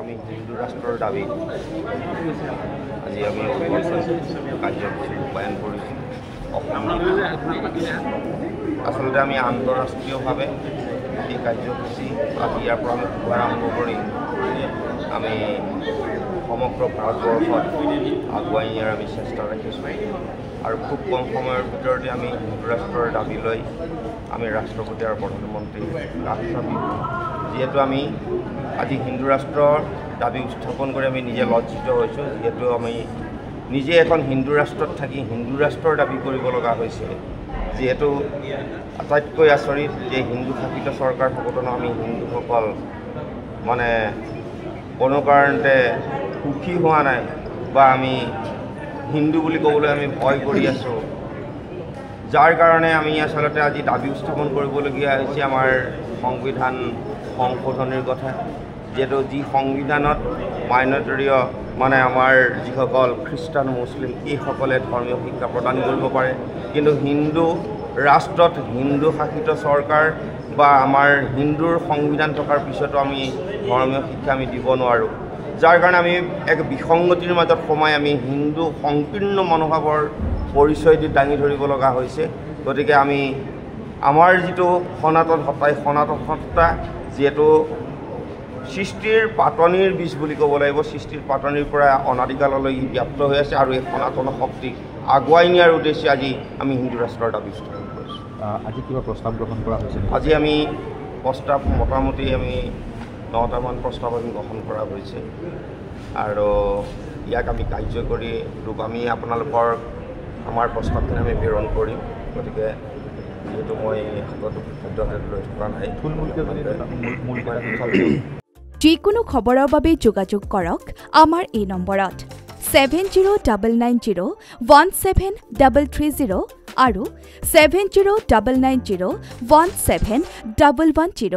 আমি হিন্দু ৰাষ্ট্ৰৰ দাবী আজি আমি কাৰ্যসূচী ৰূপায়ণ কৰিছোঁ। আচলতে আমি আন্তঃৰাষ্ট্ৰীয়ভাৱে এই কাৰ্যসূচী আজি ইয়াৰ পৰা আমি শুভাৰম্ভ কৰি আমি সমগ্ৰ ভাৰতবৰ্ষত আগুৱাই নিয়াৰ আমি চেষ্টা ৰাখিছোঁ আৰু খুব কম সময়ৰ ভিতৰতে আমি হিন্দু ৰাষ্ট্ৰৰ দাবী লৈ আমি ৰাষ্ট্ৰপতি আৰু প্ৰধানমন্ত্ৰী কাষ চাপিম। যিহেতু আমি আজি হিন্দু ৰাষ্ট্ৰৰ দাবী উত্থাপন কৰি আমি নিজে লজ্জিত হৈছোঁ, যিহেতু আমি নিজে এখন হিন্দু ৰাষ্ট্ৰত থাকি হিন্দু ৰাষ্ট্ৰৰ দাবী কৰিব লগা হৈছে। যিহেতু আটাইতকৈ আচৰিত যে হিন্দু শাসিত চৰকাৰ সকলো আমি হিন্দুসকল মানে কোনো কাৰণতে সুখী হোৱা নাই বা আমি হিন্দু বুলি ক'বলৈ আমি ভয় কৰি আছোঁ, যাৰ কাৰণে আমি আচলতে আজি দাবী উত্থাপন কৰিবলগীয়া হৈছে আমাৰ সংবিধান সংশোধনীৰ কথা। যিহেতু যি সংবিধানত মাইনৰিটৰীয় মানে আমাৰ যিসকল খ্ৰীষ্টান মুছলিম এইসকলে ধৰ্মীয় শিক্ষা প্ৰদান কৰিব পাৰে, কিন্তু হিন্দু ৰাষ্ট্ৰত হিন্দু শাসিত চৰকাৰ বা আমাৰ হিন্দুৰ সংবিধান থকাৰ পিছতো আমি ধৰ্মীয় শিক্ষা আমি দিব নোৱাৰোঁ, যাৰ কাৰণে আমি এক বিসংগতিৰ মাজত সোমাই আমি হিন্দু সংকীৰ্ণ মনোভাৱৰ পৰিচয় দি দাঙি ধৰিব লগা হৈছে। গতিকে আমি আমাৰ যিটো সনাতন সত্তা, এই সনাতন সত্তা যিহেতু সৃষ্টিৰ পাতনিৰ বীজ বুলি ক'ব লাগিব, সৃষ্টিৰ পাতনিৰ পৰা অনাদিকাললৈ ই ব্যাপ্ত হৈ আছে আৰু এই সনাতন শক্তিক আগুৱাই নিয়াৰ উদ্দেশ্যে আজি আমি হিন্দু ৰাষ্ট্ৰৰ দাবী উত্থাপন কৰিছোঁ। আজি কিবা প্ৰস্তাৱ গ্ৰহণ কৰা হৈছে? আজি আমি প্ৰস্তাৱ মোটামুটি আমি 9টামান প্ৰস্তাৱ আমি গ্ৰহণ কৰা হৈছে আৰু ইয়াক আমি কাৰ্যকৰী ৰূপ আমি আপোনালোকৰ আমাৰ প্ৰস্তাৱখিনি আমি প্ৰেৰণ কৰিম। গতিকে যিহেতু মই হাতত খাদ্য লৈ থকা নাই, যিকোনো খবৰৰ বাবে যোগাযোগ কৰক আমাৰ এই নম্বৰত 7099017330 আৰু 7099017110।